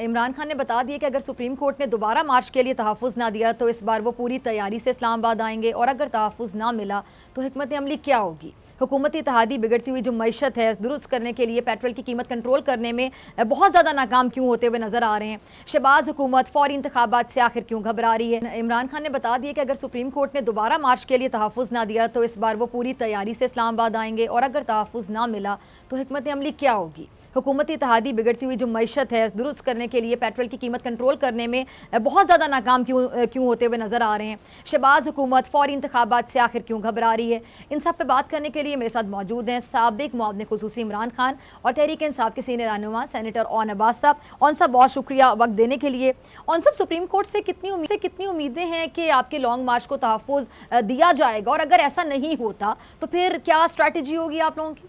इमरान खान ने बता दिया कि अगर सुप्रीम कोर्ट ने दोबारा मार्च के लिए तहफ़्फ़ुज़ ना दिया तो इस बार वो पूरी तैयारी से इस्लामाबाद आएंगे, और अगर तहफ़्फ़ुज़ ना मिला तो हिकमत अमली क्या होगी। हुकूमती इत्तेहादी बिगड़ती हुई जो मईशत है दुरुस्त करने के लिए पेट्रोल की कीमत कंट्रोल करने में बहुत ज़्यादा नाकाम क्यों होते हुए नजर आ रहे हैं। शहबाज हुकूमत फौरी इंतखाबात से आखिर क्यों घबरा रही है। इमरान खान ने बता दिया कि अगर सुप्रीम कोर्ट ने दोबारा मार्च के लिए तहफ़्फ़ुज़ ना दिया तो इस बार वो पूरी तैयारी से इस्लामाबाद आएंगे, और अगर तहफ़्फ़ुज़ ना मिला तो हिकमत अमली क्या होगी। हुकूमती इत्तेहादी बिगड़ती हुई जो मईशत है दुरुस्त करने के लिए पेट्रोल की कीमत कंट्रोल करने में बहुत ज़्यादा नाकाम क्यों होते हुए नजर आ रहे हैं। शहबाज हुकूमत फौरी इंतखाबात से आखिर क्यों घबरा रही है। इन सब पे बात करने के लिए मेरे साथ मौजूद हैं साबिक मुआविन खुसूसी इमरान खान और तहरीक इंसाफ के सीनियर रहनुमा सेनेटर ओन अब्बास साहब। ओन साहब बहुत शुक्रिया वक्त देने के लिए। ओन साहब, सुप्रीम कोर्ट से कितनी उम्मीदें हैं कि आपके लॉन्ग मार्च को तहफ़्फ़ुज़ दिया जाएगा, और अगर ऐसा नहीं होता तो फिर क्या स्ट्रैटेजी होगी आप लोगों की।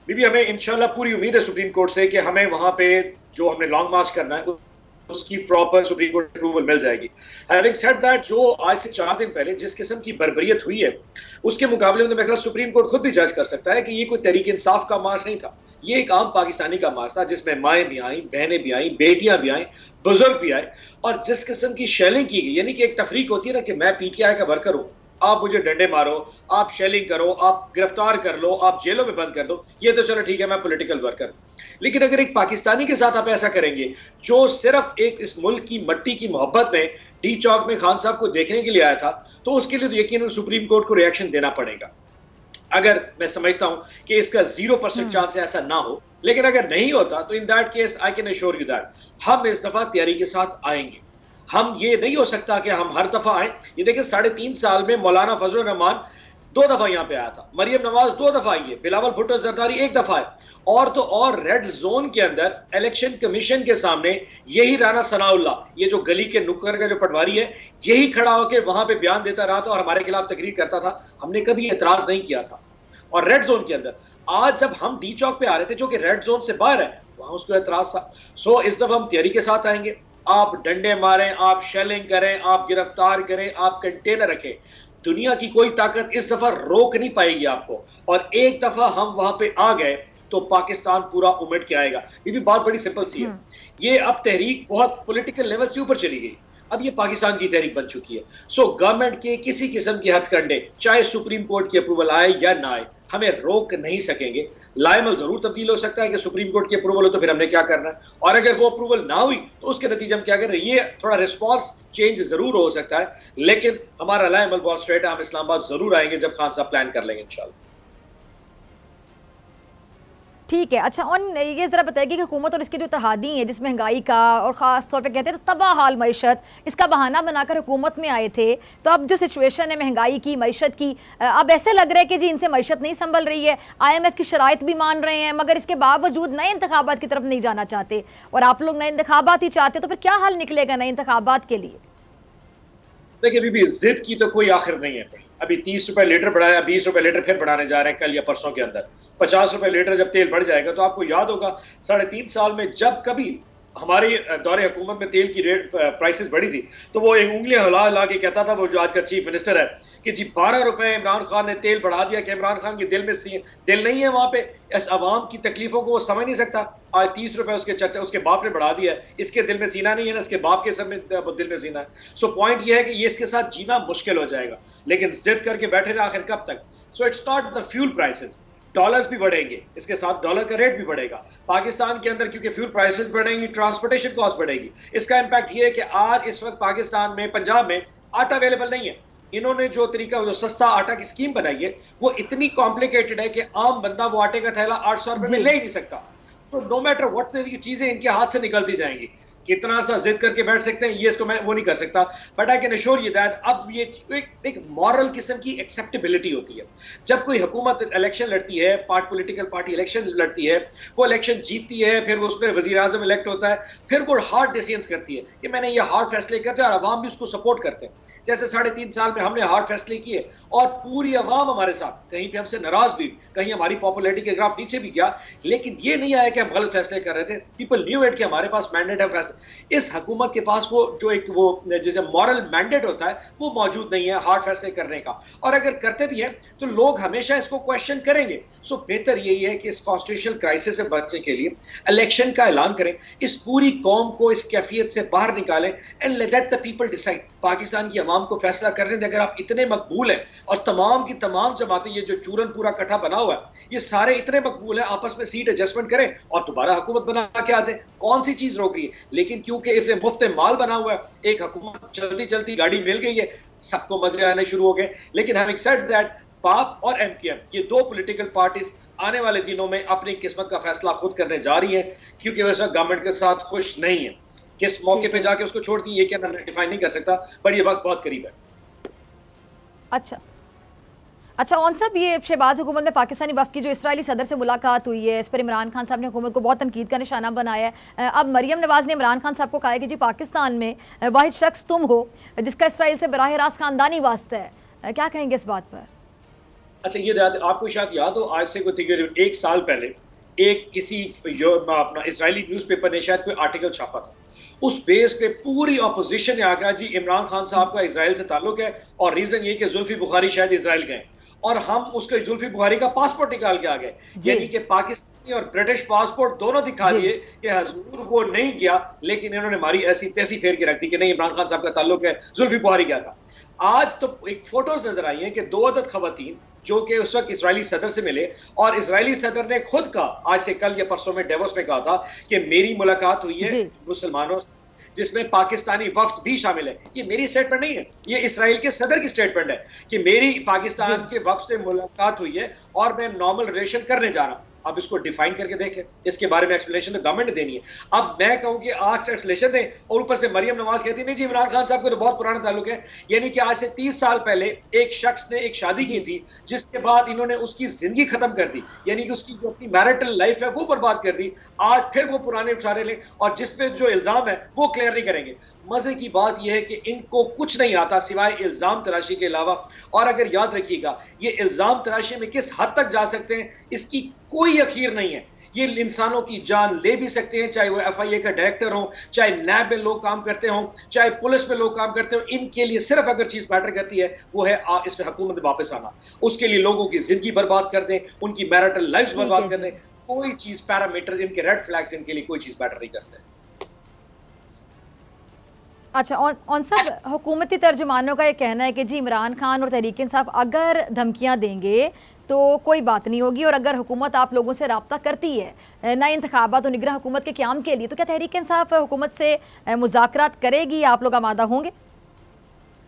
बीबी, हमें इंशाल्लाह पूरी उम्मीद है सुप्रीम कोर्ट से कि हमें वहां पे जो हमने लॉन्ग मार्च करना है उसकी प्रॉपर सुप्रीम कोर्ट अप्रूवल मिल जाएगी। हैविंग सेड दैट, जो आज से 4 दिन पहले जिस किस्म की बर्बरियत हुई है उसके मुकाबले में मैं सुप्रीम कोर्ट खुद भी जज कर सकता है कि ये कोई तहरीक इंसाफ का मार्च नहीं था, ये एक आम पाकिस्तानी का मार्च था जिसमें माएँ भी आई, बहनें भी आई, बेटियां भी आई, बुजुर्ग भी आए, और जिस किस्म की शेलिंग की गई, यानी कि एक तफरीक होती है ना कि मैं पीटीआई का वर्कर हूं, आप मुझे डंडे मारो, आप शेलिंग करो, आप गिरफ्तार कर लो, आप जेलों में बंद कर दो, ये तो चलो ठीक है, मैं पॉलिटिकल वर्कर। लेकिन अगर एक पाकिस्तानी के साथ आप ऐसा करेंगे जो सिर्फ एक इस मुल्क की मट्टी की मोहब्बत में डी चौक में खान साहब को देखने के लिए आया था, तो उसके लिए तो यकीनन सुप्रीम कोर्ट को रिएक्शन देना पड़ेगा। अगर मैं समझता हूं कि इसका 0% चांस है ऐसा ना हो, लेकिन अगर नहीं होता तो in that case I can assure you that हम इस दफा तैयारी के साथ आएंगे। हम ये नहीं हो सकता कि हम हर दफा आए। ये देखिए 3.5 साल में मौलाना फजल रहमान 2 दफा यहां पे आया था, मरियम नवाज 2 दफा आई है, बिलावल भुट्टो जरदारी 1 दफा है, और तो और रेड जोन के अंदर इलेक्शन कमीशन के सामने यही राना सनाउल्लाह, ये जो गली के नुक्कर का जो पटवारी है, यही खड़ा होकर वहां पे बयान देता रहा था और हमारे खिलाफ तकरीर करता था। हमने कभी एतराज नहीं किया था। और रेड जोन के अंदर आज जब हम डी चौक पे आ रहे थे जो कि रेड जोन से बाहर है, वहां उसको एतराज था। सो इस दफा हम तैयारी के साथ आएंगे। आप डंडे मारें, आप शेलिंग करें, आप गिरफ्तार करें, आप कंटेनर रखें, दुनिया की कोई ताकत इस दफा रोक नहीं पाएगी आपको। और एक दफा हम वहां पे आ गए तो पाकिस्तान पूरा उमड़ के आएगा। ये भी बात बड़ी सिंपल सी है। ये अब तहरीक बहुत पॉलिटिकल लेवल से ऊपर चली गई, अब ये पाकिस्तान की तहरीक बन चुकी है। सो गवर्नमेंट के किसी किस्म के हथकंडे, चाहे सुप्रीम कोर्ट की अप्रूवल आए या ना आए, हमें रोक नहीं सकेंगे। लाइमल जरूर तब्दील हो सकता है कि सुप्रीम कोर्ट की अप्रूवल हो तो फिर हमने क्या करना है, और अगर वो अप्रूवल ना हुई तो उसके नतीजे हम क्या कर रहे हैं। ये थोड़ा रिस्पॉन्स चेंज जरूर हो सकता है, लेकिन हमारा लाइमल बहुत स्ट्रेट है। हम इस्लामाबाद जरूर आएंगे जब खान साहब प्लान कर लेंगे इंशाल्लाह। ठीक है। अच्छा, और ये ज़रा बताइए कि हुकूमत और इसके जो इत्तेहादी हैं जिस महंगाई का और ख़ास तौर पे कहते हैं तो तबाह हाल मईशत, इसका बहाना बनाकर हुकूमत में आए थे, तो अब जो सिचुएशन है महंगाई की, मईशत की, अब ऐसे लग रहा है कि जी इनसे मईशत नहीं संभल रही है। IMF की शराइत भी मान रहे हैं, मगर इसके बावजूद नए इंतखाबात की तरफ नहीं जाना चाहते, और आप लोग नए इंतखाबात ही चाहते, तो फिर क्या हल निकलेगा नए इंतखाबात के लिए। देखिए बीबी, जिद की तो कोई आखिर नहीं है। अभी 30 रुपए लीटर बढ़ाया, 20 रुपए लीटर फिर बढ़ाने जा रहे हैं कल या परसों के अंदर। 50 रुपए लीटर जब तेल बढ़ जाएगा तो आपको याद होगा 3.5 साल में जब कभी हमारी दौरे हुकूमत में तेल की रेट प्राइसेस बढ़ी थी तो वो एक उंगलियां हिला हिला के कहता था, वो जो आज का चीफ मिनिस्टर है, कि जी 12 रुपए इमरान खान ने तेल बढ़ा दिया, कि इमरान खान के दिल में दिल नहीं है वहां पे, इस अवाम की तकलीफों को वो समझ नहीं सकता। आज 30 रुपए उसके चाचा, उसके बाप ने बढ़ा दिया है, इसके दिल में सीना नहीं है ना, इसके बाप के सब में दिल में सीना है। सो पॉइंट ये है कि ये इसके साथ जीना मुश्किल हो जाएगा, लेकिन जिद करके बैठे रहे आखिर कब तक। So it's not the fuel prices, dollars भी बढ़ेंगे, इसके साथ डॉलर का रेट भी बढ़ेगा पाकिस्तान के अंदर, क्योंकि फ्यूल प्राइसेस बढ़ेंगी, ट्रांसपोर्टेशन कॉस्ट बढ़ेगी। इसका इंपैक्ट ये है कि आज इस वक्त पाकिस्तान में, पंजाब में आटा अवेलेबल नहीं है। इन्होंने जो तरीका, जो सस्ता आटा की स्कीम बनाई है, वो इतनी कॉम्प्लिकेटेड है कि आम बंदा वो आटे का थैला 800 रुपए में ले ही नहीं सकता। तो नो मैटर व्हाट, चीजें इनके हाथ से निकलती जाएंगी। कितना सा जिद करके बैठ सकते हैं, ये इसको मैं वो नहीं कर सकता, but I can assure you that अब ये एक मॉरल किस्म की एक्सेप्टेबिलिटी होती है। जब कोई हुकूमत इलेक्शन लड़ती है, पॉलिटिकल पार्टी इलेक्शन लड़ती है, वो इलेक्शन जीतती है, फिर उस पर वजीर आजम इलेक्ट होता है, फिर वो हार्ड डिसीजंस करती है कि मैंने ये हार्ड फैसले करते हैं और अवाम भी उसको सपोर्ट करते हैं। जैसे 3.5 साल में हमने हार्ड फैसले किए और पूरी अवाम हमारे साथ, कहीं पे हमसे नाराज भी, कहीं हमारी पॉपुलैरिटी के ग्राफ नीचे भी गया, लेकिन ये नहीं आया कि हम गलत फैसले कर रहे थे। पीपल न्यू इट कि हमारे पास मैंडेट है फैसले। इस हुकूमत के पास वो जो एक वो जैसे मॉरल मैंडेट होता है वो मौजूद नहीं है हार्ड फैसले करने का, और अगर करते भी हैं तो लोग हमेशा इसको क्वेश्चन करेंगे। सो बेहतर यही है कि इस कॉन्स्टिट्यूशनल क्राइसिस से बचने के लिए इलेक्शन का ऐलान करें, इस पूरी कौम को इस कैफियत से बाहर निकालें and let the people decide. Pakistan की अवाम को फैसला करने दें। अगर आप इतने मकबूल हैं और तमाम की तमाम जमातें, ये जो चूरन पूरा कट्ठा बना हुआ है, ये सारे इतने मकबूल हैं, आपस में सीट एडजस्टमेंट करें और दोबारा हुकूमत बना के आ जाए। कौन सी चीज रोक रही है? लेकिन क्योंकि इसे मुफ्त माल बना हुआ है, एक हुकूमत चलती चलती गाड़ी मिल गई है, सबको मजे आने शुरू हो गए। लेकिन हैविंग सेड दैट, पाप और एमकेएम ये दो पॉलिटिकल पार्टीज आने वाले दिनों में अपनी किस्मत का फैसला खुद करने जा रही है, क्योंकि वैसे गवर्नमेंट के साथ खुश नहीं है। किस मौके पे जाके उसको छोड़ दी ये क्या मैं डिफाइन नहीं कर सकता, पर ये वक्त बहुत करीब है। अच्छा ऑन साहब, ये शहबाज हुकूमत में पाकिस्तानी वफ़द की जो इसराइली सदर से मुलाकात हुई है, इस पर इमरान खान साहब ने हुकूमत को बहुत तनकीद का निशाना बनाया है। अब मरियम नवाज़ ने इमरान खान साहब को कहा है कि जी पाकिस्तान में वाहिद शख्स तुम हो जिसका इसराइल से बराह रास्त खानदानी वास्ता है, क्या कहेंगे इस बात पर? अच्छा, ये आपको शायद याद हो, आज से कोई 1 साल पहले एक किसी अपना इसराइली न्यूज़पेपर ने शायद कोई आर्टिकल छापा था, उस बेस पे पूरी अपोजिशन ने आकर जी इमरान खान साहब का इसराइल से ताल्लुक है और रीजन ये कि जुल्फी बुखारी शायद इसराइल गए, और हम उसके जुल्फी बुखारी का पासपोर्ट निकाल के आ गए, यानी कि पाकिस्तानी और ब्रिटिश पासपोर्ट दोनों दिखा दिए कि हजूर वो नहीं गया, लेकिन इन्होंने हमारी ऐसी तैसी फेर के रख दी कि नहीं इमरान खान साहब का ताल्लुक है, जुल्फी बुखारी गया था। आज तो एक फोटोज नजर आई है कि 2 अदद खवातीन जो कि उस वक्त इसराइली सदर से मिले, और इसराइली सदर ने खुद का आज से कल या परसों में डेवोस में कहा था कि मेरी मुलाकात हुई है मुसलमानों, जिसमें पाकिस्तानी वफ्द भी शामिल है। ये मेरी स्टेटमेंट नहीं है, ये इसराइल के सदर की स्टेटमेंट है कि मेरी पाकिस्तान के वफ्द से मुलाकात हुई है और मैं नॉर्मल रिलेशन करने जा रहा हूं। अब इसको डिफाइन करके देखें, इसके बारे में एक्सप्लेनेशन तो गवर्नमेंट ने देनी है। अब मैं कहूं कि आज एक्सप्लेनेशन दें और ऊपर से मरियम नवाज कहती नहीं जी इमरान खान साहब को तो बहुत पुराना ताल्लुक है, यानी कि आज से 30 साल पहले एक शख्स ने एक शादी की थी जिसके बाद इन्होंने उसकी जिंदगी खत्म कर दी, यानी कि उसकी जो अपनी मैरिटल लाइफ है वो बर्बाद कर दी। आज फिर वो पुराने उठाने लें और जिसपे जो इल्जाम है वो क्लियर नहीं करेंगे। मजे की बात यह है कि इनको कुछ नहीं आता सिवाय इल्जाम तराशी के अलावा, और अगर याद रखिएगा ये इल्जाम तराशी में किस हद तक जा सकते हैं इसकी कोई अखीर नहीं है। ये इंसानों की जान ले भी सकते हैं, चाहे वो एफआईए का डायरेक्टर हो, चाहे नैब में लोग काम करते हो, चाहे पुलिस में लोग काम करते हो। इनके लिए सिर्फ अगर चीज मैटर करती है वो है इस पे हुकूमत में वापस आना, उसके लिए लोगों की जिंदगी बर्बाद कर दें, उनकी मैरिटल लाइफ बर्बाद कर दें। कोई चीज पैरामीटर, इनके रेड फ्लैग्स, इनके लिए कोई चीज मैटर नहीं करते। अच्छा ऑन सब, हुकूमती तर्जुमानों का ये कहना है कि जी इमरान खान और तहरीक इंसाफ अगर धमकियां देंगे तो कोई बात नहीं होगी, और अगर हुकूमत आप लोगों से रब्ता करती है नए इंतखाबात और निगरान हुकूमत के क़याम के लिए, तो क्या तहरीक इंसाफ हुकूमत से मुज़ाकरात करेगी? आप लोग आमादा होंगे?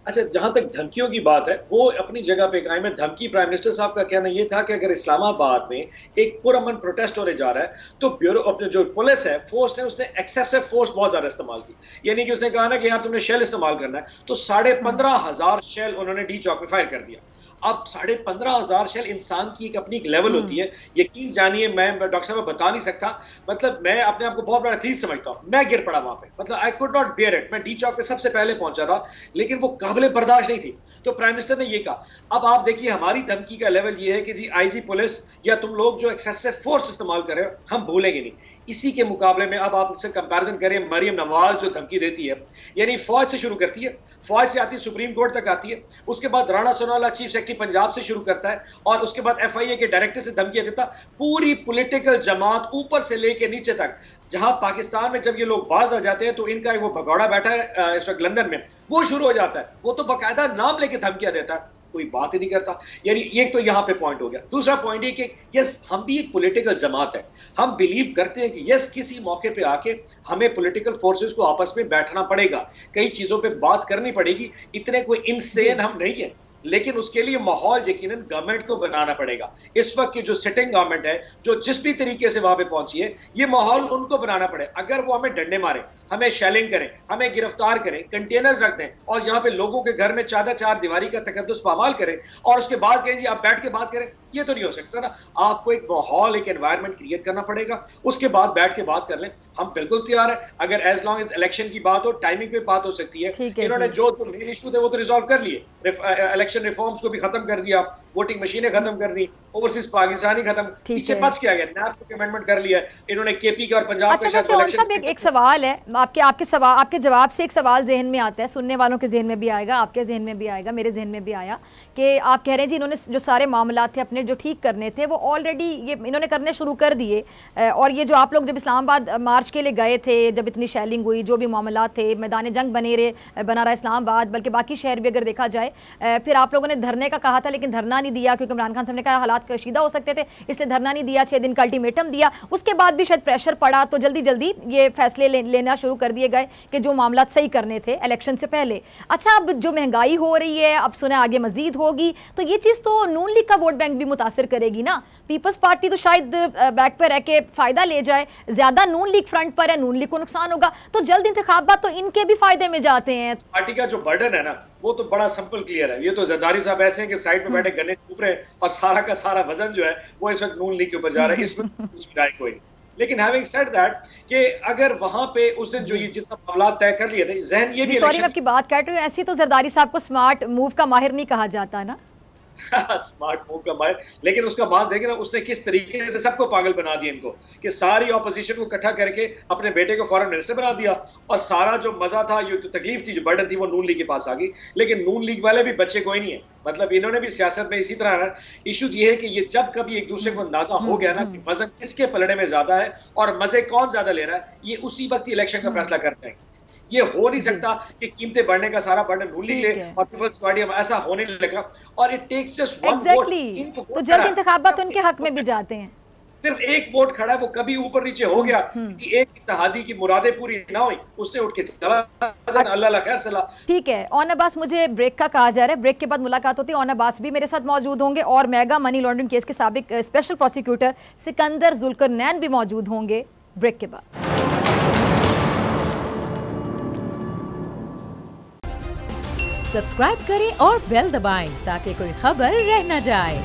अच्छा, जहां तक धमकियों की बात है वो अपनी जगह पे कायम है। धमकी प्राइम मिनिस्टर साहब का कहना यह था कि अगर इस्लामाबाद में एक पुरअमन प्रोटेस्ट होने जा रहा है तो ब्यूरो अपने जो पुलिस है, फोर्स है, उसने एक्सेसिव फोर्स बहुत ज्यादा इस्तेमाल की, यानी कि उसने कहा ना कि यार तुमने शेल इस्तेमाल करना है, तो 15,500 शेल उन्होंने डी चौक में फायर कर दिया। अब 15,500 शेल इंसान की एक अपनी एक लेवल होती है, यकीन जानिए मैं डॉक्टर साहब बता नहीं सकता, मतलब मैं अपने आप को बहुत बड़ा चीज समझता हूँ। मैं गिर पड़ा वहां पे, मतलब I could not bear it. मैं डी चौक पे सबसे पहले पहुंचा था, लेकिन वो काबिल बर्दाश्त नहीं थी। तो प्राइम मिनिस्टर ने ये कहा। अब आप देखिए हमारी धमकी का लेवल ये है कि जी आईजी पुलिस या तुम लोग जो एक्सेसिव फोर्स इस्तेमाल कर रहे हो हम भूलेंगे नहीं। इसी के मुकाबले में अब आप उससे कंपैरिजन करें, मरियम नवाज जो धमकी देती है, यानी फौज से शुरू करती है, फौज से आती है सुप्रीम कोर्ट तक आती है, उसके बाद राणा सोनावाला चीफ सेक्रेटरी पंजाब से शुरू करता है, और उसके बाद एफआईए के डायरेक्टर से धमकियां देता। पूरी पॉलिटिकल जमात ऊपर से लेके नीचे तक, जहां पाकिस्तान में जब ये लोग बाज आ जाते हैं तो इनका वो भगौड़ा बैठा है इस वक्त लंदन में, वो शुरू हो जाता है। वो तो बाकायदा नाम लेके धमकियां देता है, कोई बात ही नहीं करता। यानी ये तो यहाँ पे पॉइंट हो गया। दूसरा पॉइंट ये कि यस हम भी एक पॉलिटिकल जमात है, हम बिलीव करते हैं कि यस किसी मौके पे आके हमें पॉलिटिकल फोर्सेस को आपस में बैठना पड़ेगा, कई चीजों पे बात करनी पड़ेगी, इतने कोई इनसेन हम नहीं है। लेकिन उसके लिए माहौल यकीनन गवर्नमेंट को बनाना पड़ेगा। इस वक्त की जो सिटिंग गवर्नमेंट है, जो जिस भी तरीके से वहां पे पहुंची है, ये माहौल उनको बनाना पड़े। अगर वो हमें डंडे मारे, हमें शेलिंग करें, हमें गिरफ्तार करें, कंटेनर्स रख दें और यहाँ पे लोगों के घर में चार दीवारी का तकद्दुस पामाल करें और उसके बाद कहें जी आप बैठ के बात करें, ये तो नहीं हो सकता ना। आपको एक माहौल, एक एनवायरनमेंट क्रिएट करना पड़ेगा, उसके बाद बैठ के बात कर लें। हम बिल्कुल तैयार है, अगर एज लॉन्ग एज इलेक्शन की बात हो, टाइमिंग पे बात हो सकती है। इन्होंने जो मेन इशू थे वो तो रिजॉल्व कर लिए, इलेक्शन रिफॉर्म्स को भी खत्म कर दिया, वोटिंग मशीनें खत्म कर दी, ओवरसीज पाकिस्तानी खत्म, पीछे बच के आ गया, नैब को अमेंडमेंट कर लिया इन्होंने, केपी का और पंजाब का। एक सवाल है, आपके जवाब से एक सवाल जहन में आता है, सुनने वालों के जहन में भी आएगा, आपके जहन में भी आएगा, मेरे जहन में भी आया कि आप कह रहे हैं जी इन्होंने जो सारे मामला थे अपने जो ठीक करने थे वो ऑलरेडी ये इन्होंने करने शुरू कर दिए। और ये जो आप लोग जब इस्लामाबाद मार्च के लिए गए थे, जब इतनी शेलिंग हुई, जो भी मामला थे, मैदान जंग बना रहा इस्लामाबाद, बल्कि बाकी शहर भी अगर देखा जाए, फिर आप लोगों ने धरने का कहा था लेकिन धरना नहीं दिया क्योंकि इमरान खान साहब ने कहा हालात कशीदा हो सकते थे, इसलिए धरना नहीं दिया, 6 दिन का अल्टीमेटम दिया। उसके बाद भी शायद प्रेशर पड़ा तो जल्दी जल्दी ये फैसले लेना शुरू कर दिए गए कि जो मामला सही करने थे इलेक्शन से पहले। अच्छा, अब जो महंगाई हो रही है, अब सुने आगे मजीद होगी, तो ये चीज़ तो नून लीग का वोट बैंक भी मुतासर करेगी ना। पीपल्स पार्टी तो शायद बैक पर रह के फायदा ले जाए, ज्यादा नून लीग फ्रंट पर है, नून लीग को नुकसान होगा, तो जल्द इंतखाबात तो इनके भी फायदे में जाते हैं। पार्टी का जो बर्डन है ना वो तो बड़ा सिंपल क्लियर है। ये तो जरदारी साहब ऐसे हैं कि साइड में बैठे गन्ने चूप रहे और सारा का सारा वजन जो है वो इस वक्त नून लीग के ऊपर जा रहा है, इसमें कुछ राय कोई नहीं। लेकिन हैविंग सेड दैट कि अगर वहां पे उस दिन जो ये जितना मामला तय कर लिए थे, जहन ये भी, सॉरी मैं आपकी बात काट रही हूँ, ऐसी तो जरदारी साहब को स्मार्ट मूव का माहिर नहीं कहा जाता ना। स्मार्ट मूव का माहिर, लेकिन उसका बात देखे ना उसने किस तरीके से सबको पागल बना दिया इनको, कि सारी ऑपोजिशन को इकट्ठा करके अपने बेटे को फॉरेन मिनिस्टर बना दिया और सारा जो मजा था, ये तो तकलीफ थी, जो बर्डन थी, वो नून लीग के पास आ गई। लेकिन नून लीग वाले भी बच्चे कोई नहीं है, मतलब इन्होंने भी सियासत में इसी तरह। इशू ये है कि ये जब कभी एक दूसरे को अंदाजा हो गया ना कि वजन किसके पलड़े में ज्यादा है और मजे कौन ज्यादा ले रहा है, ये उसी वक्त इलेक्शन का फैसला करते हैं। ये हो नहीं सकता कि कीमतें बढ़ने का सारा बर्डन नून लीग ले और पीपल्स पार्टी, ऐसा होने लगा। और it takes just one vote, तो जल्द इंतखाबात उनके हक में भी जाते हैं। सिर्फ एक वोट खड़ा है, वो कभी ऊपर नीचे हो गया, किसी एक इत्तेहादी की मुरादें पूरी ना हुई, उसने उठ के चला। अल्लाह खैर सलाह। ठीक है, ऑन अब्बास, मुझे ब्रेक का कहा जा रहा है, ब्रेक के बाद मुलाकात होती है। ऑन अब्बास भी मेरे साथ मौजूद होंगे और मेगा मनी लॉन्ड्रिंग केस के साबिक स्पेशल प्रोसिक्यूटर सिकंदर जुल्करनैन भी मौजूद होंगे ब्रेक के बाद। सब्सक्राइब करें और बेल दबाएं ताकि कोई खबर रह न जाए।